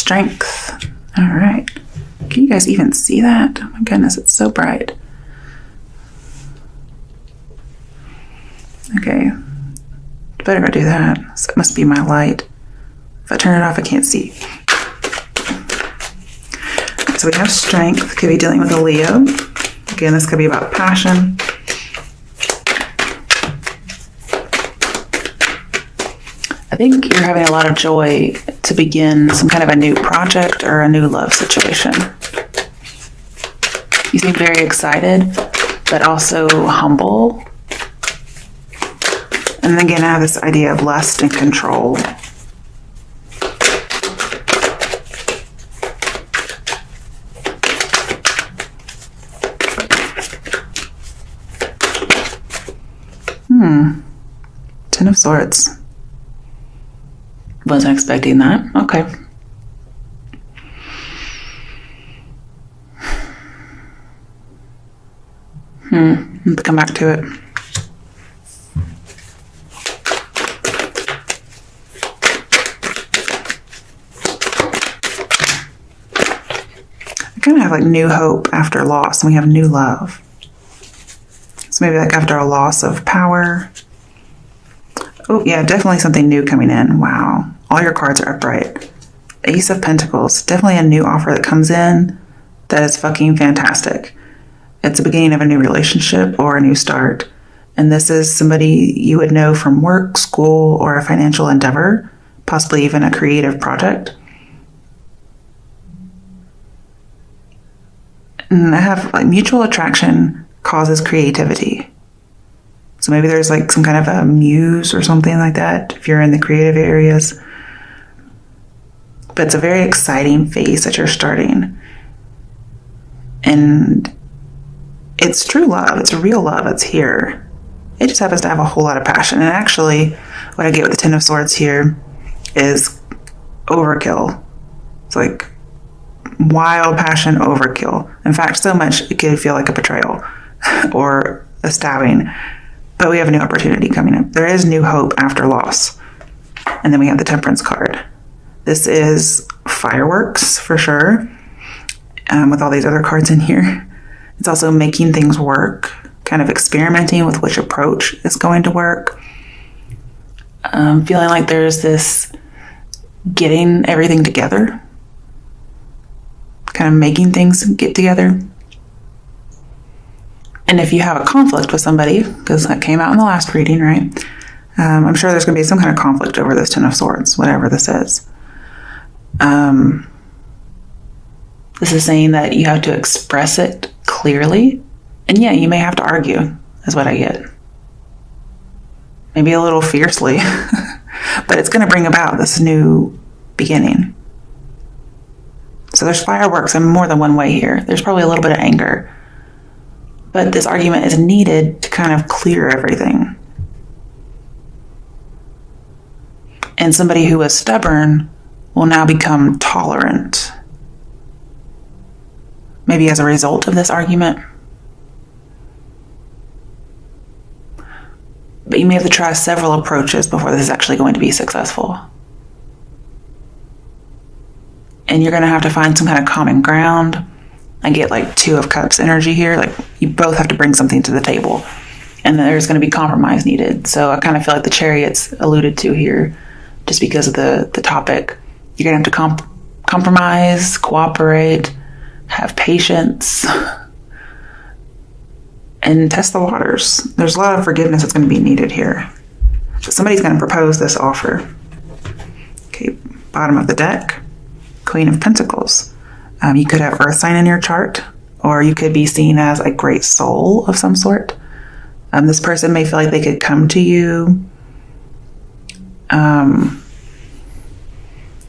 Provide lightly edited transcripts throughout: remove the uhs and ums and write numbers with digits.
strength. All right. Can you guys even see that? Oh my goodness, it's so bright. Okay. Better go do that. So it must be my light. If I turn it off, I can't see. So we have strength. Could be dealing with a Leo. Again, this could be about passion. I think you're having a lot of joy to begin some kind of a new project or a new love situation. You seem very excited, but also humble. And again, I have this idea of lust and control. Ten of Swords. Wasn't expecting that. Okay. Let's come back to it. I kind of have like new hope after loss, and we have new love. So maybe like after a loss of power. Oh yeah, definitely something new coming in. Wow. All your cards are upright. Ace of Pentacles. Definitely a new offer that comes in that is fucking fantastic. It's the beginning of a new relationship or a new start. And this is somebody you would know from work, school, or a financial endeavor, possibly even a creative project. And I have like mutual attraction causes creativity. So maybe there's like some kind of a muse or something like that if you're in the creative areas. But it's a very exciting phase that you're starting. And it's true love. It's real love. It's here. It just happens to have a whole lot of passion. And actually, what I get with the Ten of Swords here is overkill. It's like wild passion overkill. In fact, so much it could feel like a betrayal or a stabbing. But we have a new opportunity coming up. There is new hope after loss. And then we have the Temperance card. This is fireworks for sure. With all these other cards in here. It's also making things work. Kind of experimenting with which approach is going to work. Feeling like there's this getting everything together. Kind of making things get together. And if you have a conflict with somebody, because that came out in the last reading, right? I'm sure there's going to be some kind of conflict over this Ten of Swords, whatever this is. This is saying that you have to express it clearly. And yeah, you may have to argue, is what I get. Maybe a little fiercely. But it's going to bring about this new beginning. So there's fireworks in more than one way here. There's probably a little bit of anger. But this argument is needed to kind of clear everything. And somebody who was stubborn will now become tolerant. Maybe as a result of this argument. But you may have to try several approaches before this is actually going to be successful. And you're going to have to find some kind of common ground. I get like Two of Cups energy here. Like you both have to bring something to the table. And there's going to be compromise needed. So I kind of feel like the Chariot's alluded to here just because of the topic. You're going to have to compromise, cooperate, have patience, and test the waters. There's a lot of forgiveness that's going to be needed here. So somebody's going to propose this offer. Okay, bottom of the deck, Queen of Pentacles. You could have Earth sign in your chart, or you could be seen as a great soul of some sort. This person may feel like they could come to you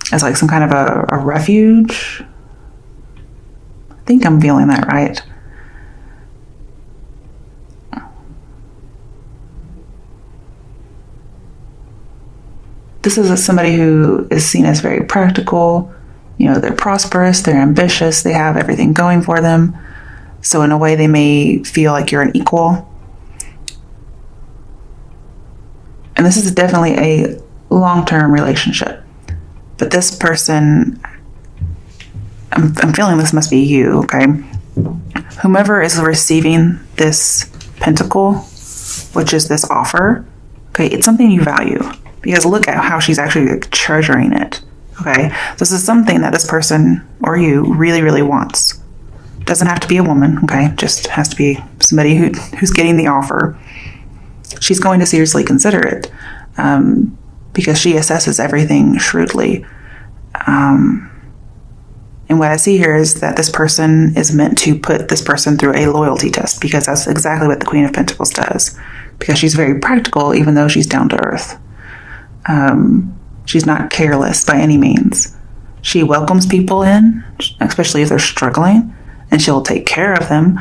as like some kind of a refuge. I think I'm feeling that right. This is somebody who is seen as very practical. You know, they're prosperous, they're ambitious, they have everything going for them. So in a way, they may feel like you're an equal. And this is definitely a long-term relationship. But this person I'm feeling this must be you, okay? Whomever is receiving this pentacle, which is this offer, okay, it's something you value. Because look at how she's actually like, treasuring it, okay? This is something that this person or you really, really wants. Doesn't have to be a woman, okay? Just has to be somebody who's getting the offer. She's going to seriously consider it because she assesses everything shrewdly. And what I see here is that this person is meant to put this person through a loyalty test, because that's exactly what the Queen of Pentacles does. Because she's very practical, even though she's down to earth. She's not careless by any means. She welcomes people in, especially if they're struggling, and she'll take care of them.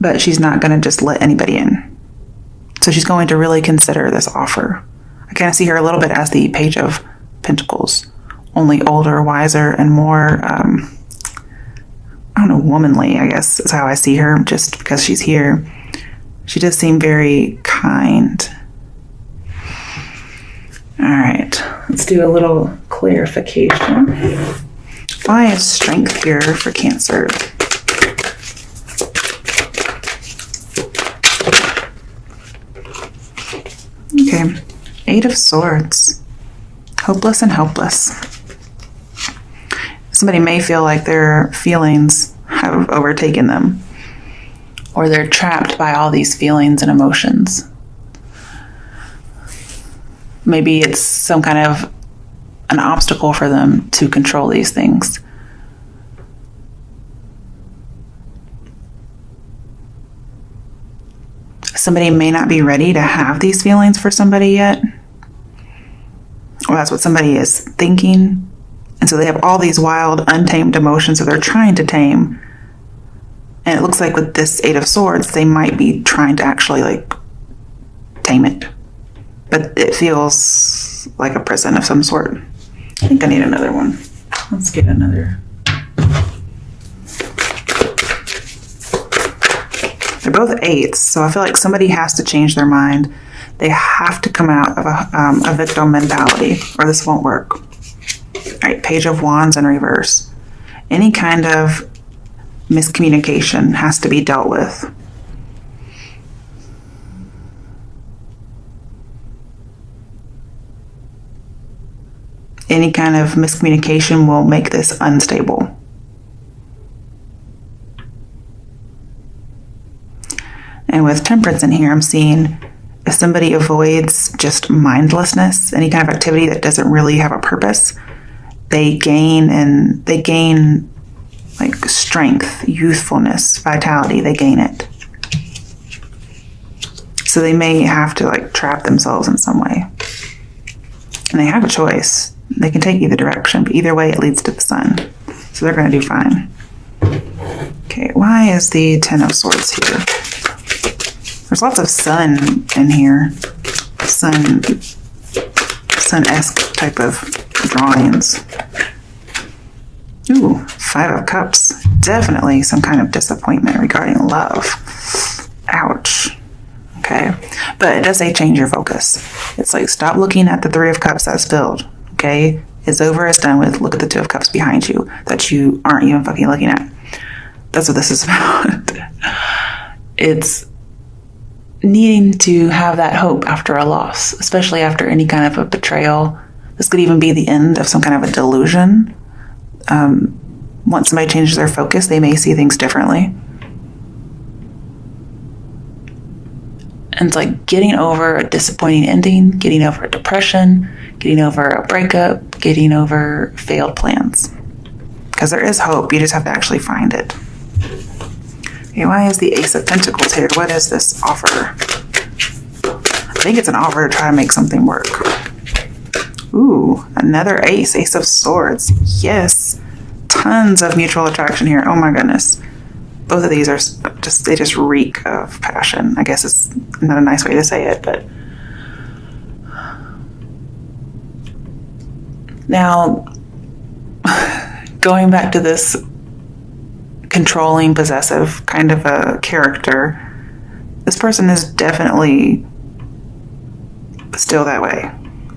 But she's not going to just let anybody in. So she's going to really consider this offer. I kind of see her a little bit as the Page of Pentacles. Only older, wiser, and more, womanly, I guess is how I see her, just because she's here. She does seem very kind. All right, let's do a little clarification. Why is strength here for Cancer? Okay, Eight of Swords. Hopeless and helpless. Somebody may feel like their feelings have overtaken them, or they're trapped by all these feelings and emotions. Maybe it's some kind of an obstacle for them to control these things. Somebody may not be ready to have these feelings for somebody yet. Or that's what somebody is thinking. And so they have all these wild, untamed emotions that they're trying to tame. And it looks like with this Eight of Swords, they might be trying to actually tame it. But it feels like a prison of some sort. I think I need another one. Let's get another. They're both eights, so I feel like somebody has to change their mind. They have to come out of a victim mentality, or this won't work. All right, Page of Wands in reverse. Any kind of miscommunication has to be dealt with. Any kind of miscommunication will make this unstable. And with Temperance in here, I'm seeing if somebody avoids just mindlessness, any kind of activity that doesn't really have a purpose, they gain like strength, youthfulness, vitality. They gain it. So they may have to trap themselves in some way. And they have a choice. They can take either direction, but either way it leads to the sun. So they're going to do fine. Okay, why is the Ten of Swords here? There's lots of sun in here. Sun-esque type of drawings. Ooh, Five of Cups. Definitely some kind of disappointment regarding love. Ouch. Okay. But it does say change your focus. It's like stop looking at the Three of Cups that's filled. Okay? It's over, it's done with. Look at the Two of Cups behind you that you aren't even fucking looking at. That's what this is about. It's needing to have that hope after a loss, especially after any kind of a betrayal. This could even be the end of some kind of a delusion. Once somebody changes their focus, they may see things differently. And it's like getting over a disappointing ending, getting over a depression, getting over a breakup, getting over failed plans. Because there is hope, you just have to actually find it. Okay, why is the Ace of Pentacles here? What is this offer? I think it's an offer to try to make something work. Ooh, another ace, Ace of Swords. Yes, tons of mutual attraction here. Oh my goodness. Both of these are they just reek of passion. I guess it's not a nice way to say it, but. Now, going back to this controlling, possessive kind of a character, this person is definitely still that way.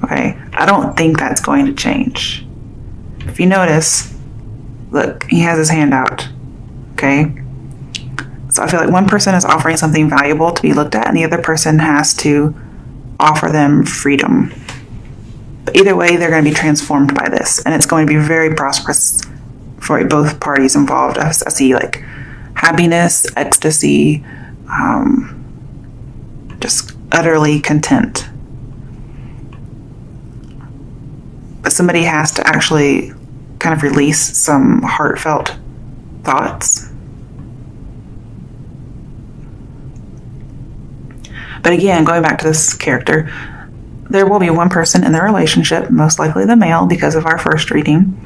Okay, I don't think that's going to change. If you notice, Look, he has his hand out. Okay? So I feel like one person is offering something valuable to be looked at, and the other person has to offer them freedom. But either way, they're going to be transformed by this, and it's going to be very prosperous for both parties involved. I see like happiness, ecstasy, just utterly content. But somebody has to actually kind of release some heartfelt thoughts. But again, going back to this character, there will be one person in the relationship, most likely the male because of our first reading,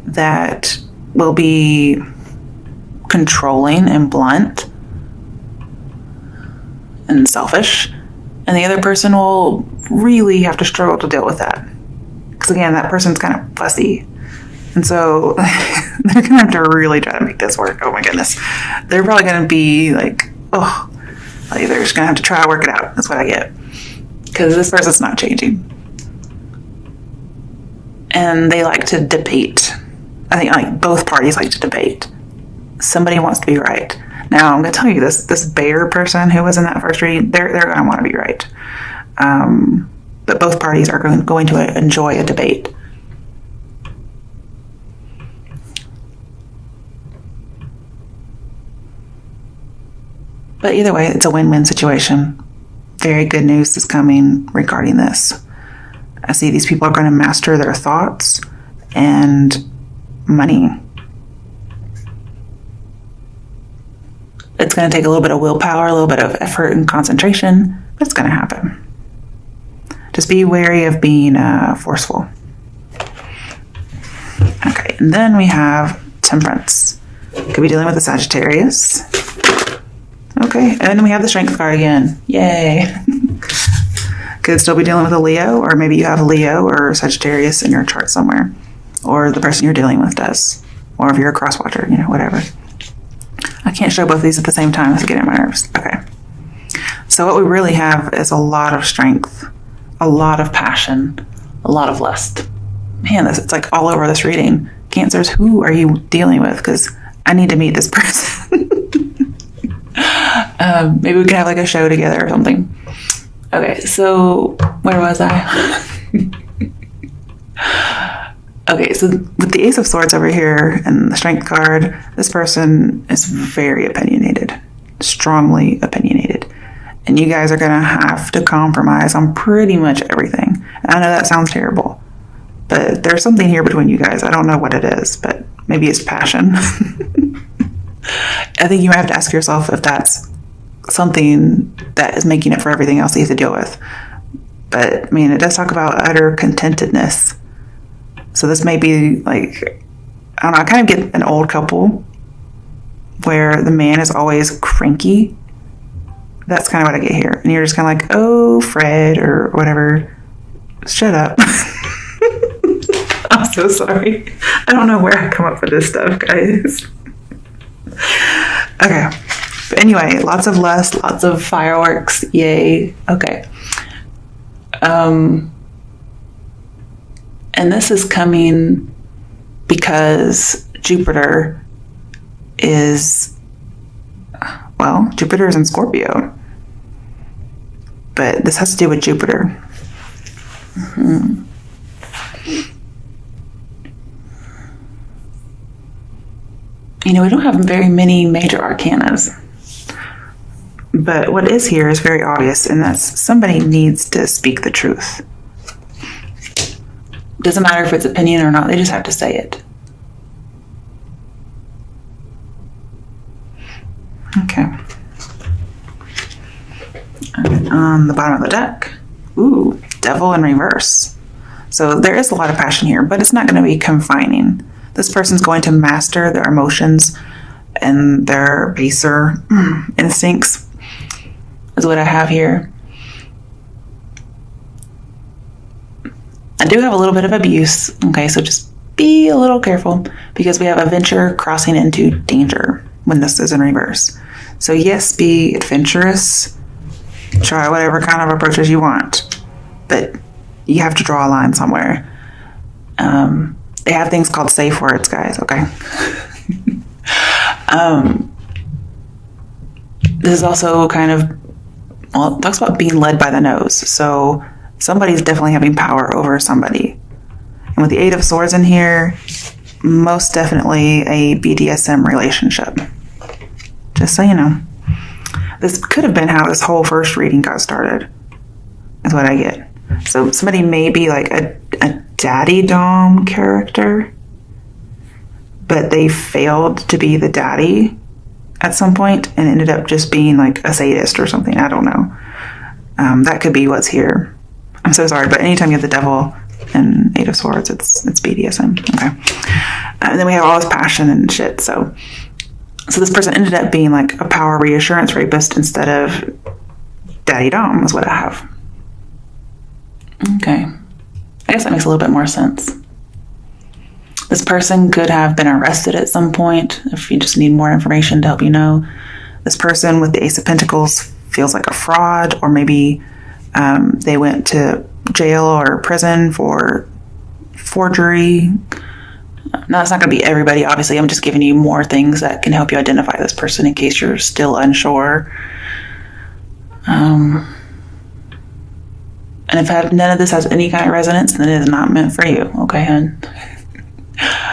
that will be controlling and blunt and selfish, and the other person will really have to struggle to deal with that. Because again, that person's kind of fussy. And so they're going to have to really try to make this work. Oh my goodness. They're probably going to be like, oh, like they're just going to have to try to work it out. That's what I get. Because this person's not changing. And they like to debate. I think like both parties like to debate. Somebody wants to be right. Now, I'm going to tell you this bear person who was in that first read, they're going to want to be right. But both parties are going to enjoy a debate. But either way, it's a win-win situation. Very good news is coming regarding this. I see these people are going to master their thoughts and money. It's going to take a little bit of willpower, a little bit of effort and concentration, but it's going to happen. Just be wary of being forceful. Okay, and then we have Temperance. Could be dealing with the Sagittarius. Okay, and then we have the Strength card again. Yay. Could still be dealing with a Leo, or maybe you have a Leo or Sagittarius in your chart somewhere. Or the person you're dealing with does. Or if you're a cross-watcher, whatever. I can't show both of these at the same time. It's getting on my nerves. Okay. So what we really have is a lot of strength, a lot of passion, a lot of lust. Man, it's like all over this reading. Cancers, who are you dealing with? Because I need to meet this person. Maybe we can have like a show together or something. Okay, so where was I? Okay, so with the Ace of Swords over here and the Strength card, this person is very opinionated, strongly opinionated. And you guys are going to have to compromise on pretty much everything. And I know that sounds terrible, but there's something here between you guys. I don't know what it is, but maybe it's passion. I think you might have to ask yourself if that's something that is making it for everything else that you have to deal with. But, I mean, it does talk about utter contentedness. So this may be like, I don't know, I kind of get an old couple where the man is always cranky. That's kind of what I get here. And you're just kind of like, oh, Fred, or whatever. Shut up. I'm so sorry. I don't know where I come up with this stuff, guys. Okay. But anyway, lots of lust, lots of fireworks. Yay. Okay. And this is coming because Jupiter is in Scorpio. But this has to do with Jupiter. Mm-hmm. We don't have very many major arcanas. But what is here is very obvious, and that's somebody needs to speak the truth. Doesn't matter if it's opinion or not, they just have to say it. Okay. And on the bottom of the deck, ooh, Devil in reverse. So there is a lot of passion here, but it's not going to be confining. This person's going to master their emotions and their baser instincts, is what I have here. I do have a little bit of abuse, okay, so just be a little careful because we have adventure crossing into danger when this is in reverse. So yes, be adventurous, try whatever kind of approaches you want, but you have to draw a line somewhere. They have things called safe words, guys, okay? This is also kind of, well, it talks about being led by the nose. So somebody's definitely having power over somebody. And with the Eight of Swords in here, most definitely a BDSM relationship. Just so you know. This could have been how this whole first reading got started, is what I get. So somebody may be like a daddy dom character, but they failed to be the daddy at some point and ended up just being like a sadist or something. I don't know. That could be what's here. I'm so sorry, but anytime you have the devil and Eight of Swords, it's BDSM. Okay. And then we have all this passion and shit. So this person ended up being like a power reassurance rapist instead of daddy dom is what I have. Okay. I guess that makes a little bit more sense. This person could have been arrested at some point, if you just need more information to help you know. This person with the Ace of Pentacles feels like a fraud, or maybe they went to jail or prison for forgery. Now, it's not going to be everybody, obviously. I'm just giving you more things that can help you identify this person in case you're still unsure. And if none of this has any kind of resonance, then it is not meant for you, okay, hun?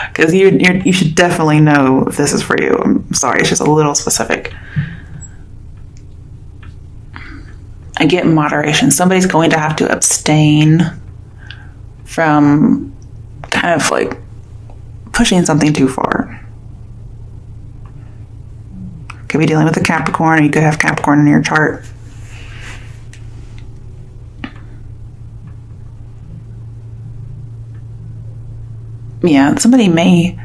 Because you should definitely know if this is for you. I'm sorry, it's just a little specific. I get moderation. Somebody's going to have to abstain from kind of like pushing something too far. Could be dealing with a Capricorn, or you could have Capricorn in your chart. Yeah, somebody may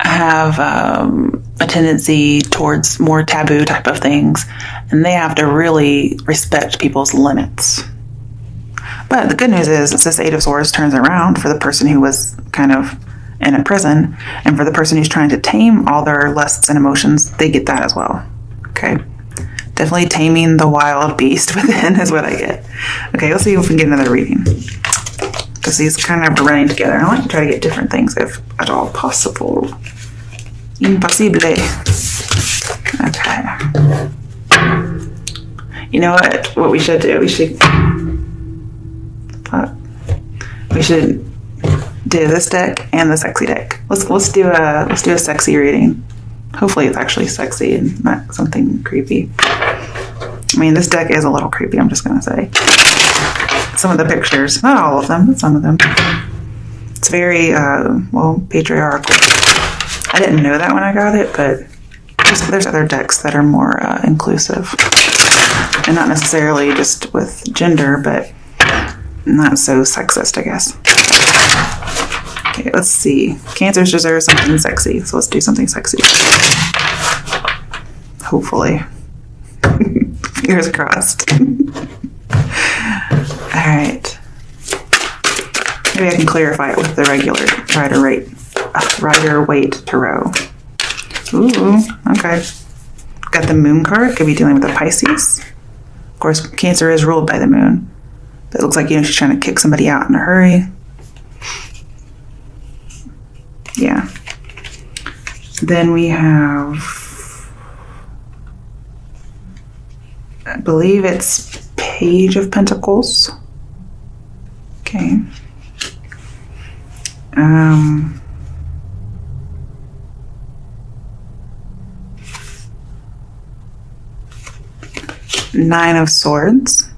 have a tendency towards more taboo type of things, and they have to really respect people's limits. But the good news is this Eight of Swords turns around for the person who was kind of in a prison, and for the person who's trying to tame all their lusts and emotions, they get that as well. Okay? Definitely taming the wild beast within is what I get. Okay, let's see if we can get another reading. Because these kind of are running together. I like to try to get different things if at all possible. Impossible. Okay. You know what we should do? We should do this deck and the sexy deck. Let's do a sexy reading. Hopefully it's actually sexy and not something creepy. I mean, this deck is a little creepy, I'm just gonna say. Some of the pictures, not all of them, but some of them. It's very, patriarchal. I didn't know that when I got it, but there's other decks that are more inclusive. And not necessarily just with gender, but not so sexist, I guess. Okay, let's see. Cancers deserve something sexy, so let's do something sexy. Hopefully. Fingers crossed. Alright. Maybe I can clarify it with the regular Rider-Waite Tarot. Ooh, okay. Got the Moon card. Could be dealing with a Pisces. Of course, Cancer is ruled by the Moon. But it looks like, she's trying to kick somebody out in a hurry. Yeah. Then we have, I believe it's Page of Pentacles. Okay. Nine of Swords.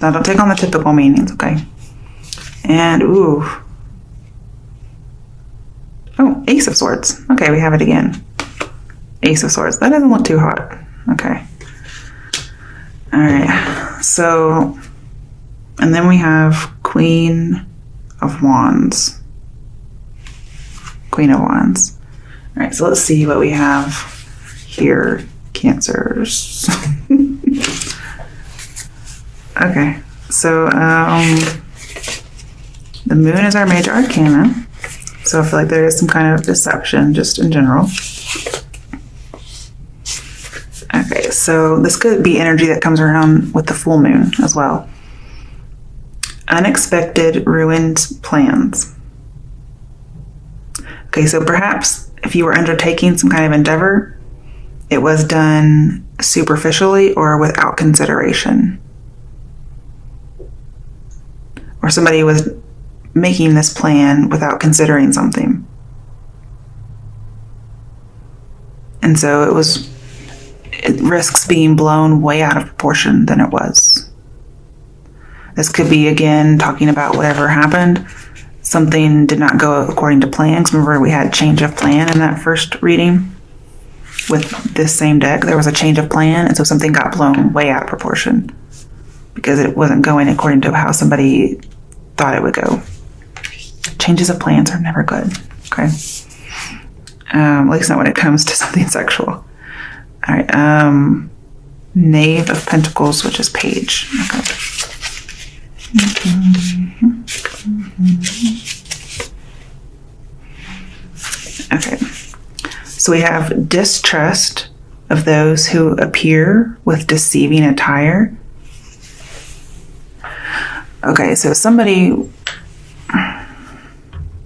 Now don't take on the typical meanings, okay? And ooh. Oh, Ace of Swords. Okay, we have it again. Ace of Swords. That doesn't look too hot. Okay. All right. So, and then we have Queen of Wands. Queen of Wands. All right, so let's see what we have here. Cancers. Okay, so the Moon is our major arcana. So I feel like there is some kind of deception just in general. Okay, so this could be energy that comes around with the full moon as well. Unexpected ruined plans. Okay, so perhaps if you were undertaking some kind of endeavor, it was done superficially or without consideration. Or somebody was making this plan without considering something. And so it risks being blown way out of proportion than it was. This could be, again, talking about whatever happened. Something did not go according to plan. Remember, we had change of plan in that first reading with this same deck. There was a change of plan, and so something got blown way out of proportion because it wasn't going according to how somebody thought it would go. Changes of plans are never good, okay? At least not when it comes to something sexual. All right, Knave of Pentacles, which is Page. Okay. So we have distrust of those who appear with deceiving attire. Okay, so somebody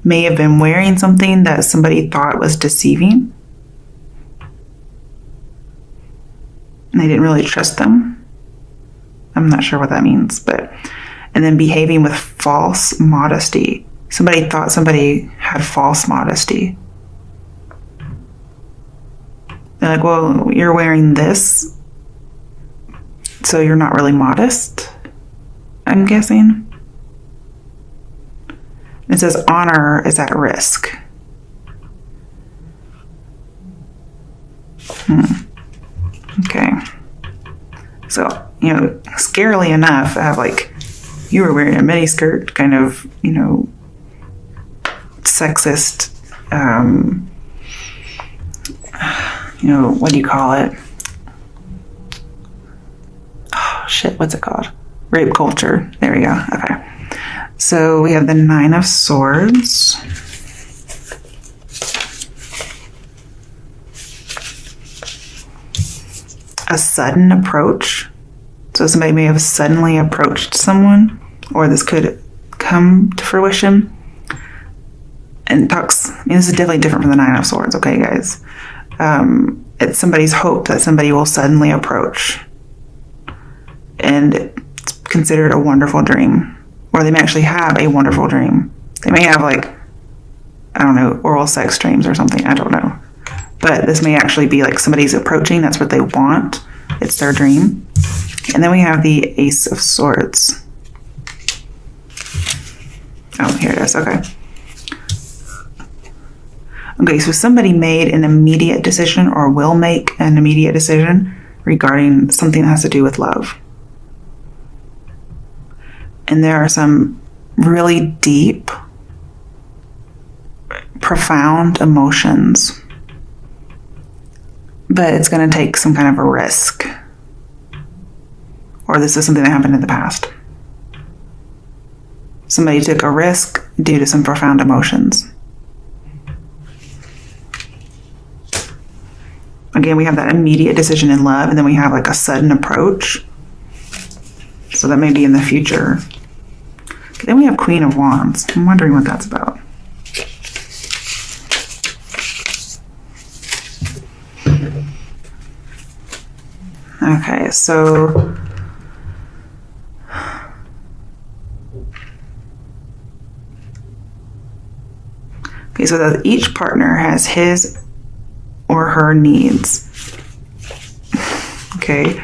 may have been wearing something that somebody thought was deceiving. And they didn't really trust them. I'm not sure what that means, but... And then behaving with false modesty. Somebody thought somebody had false modesty. They're like, well, you're wearing this, so you're not really modest, I'm guessing. It says honor is at risk. Okay. So, scarily enough, I have you were wearing a miniskirt, kind of, sexist, what do you call it? Oh, shit, what's it called? Rape culture. There we go. Okay. So we have the Nine of Swords. A sudden approach. So somebody may have suddenly approached someone, or this could come to fruition. And this is definitely different from the Nine of Swords, okay, guys? It's somebody's hope that somebody will suddenly approach. And it's considered a wonderful dream. Or they may actually have a wonderful dream. They may have, oral sex dreams or something. I don't know. But this may actually be somebody's approaching. That's what they want. It's their dream. And then we have the Ace of Swords. Oh, here it is. Okay. Okay, so somebody made an immediate decision or will make an immediate decision regarding something that has to do with love. And there are some really deep, profound emotions. But it's going to take some kind of a risk. Or this is something that happened in the past. Somebody took a risk due to some profound emotions. Again, we have that immediate decision in love, and then we have a sudden approach. So that may be in the future. Okay, then we have Queen of Wands. I'm wondering what that's about. Okay, so that each partner has his or her needs. Okay,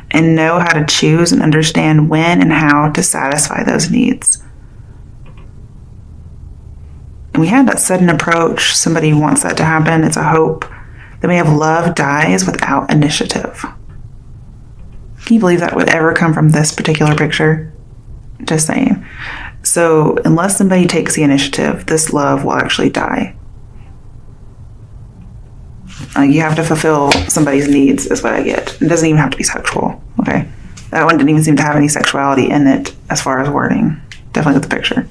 and know how to choose and understand when and how to satisfy those needs. And we had that sudden approach. Somebody wants that to happen. It's a hope. Then we have love dies without initiative. Can you believe that would ever come from this particular picture? Just saying. So unless somebody takes the initiative, this love will actually die. You have to fulfill somebody's needs is what I get. It doesn't even have to be sexual, okay? That one didn't even seem to have any sexuality in it as far as wording. Definitely with the picture.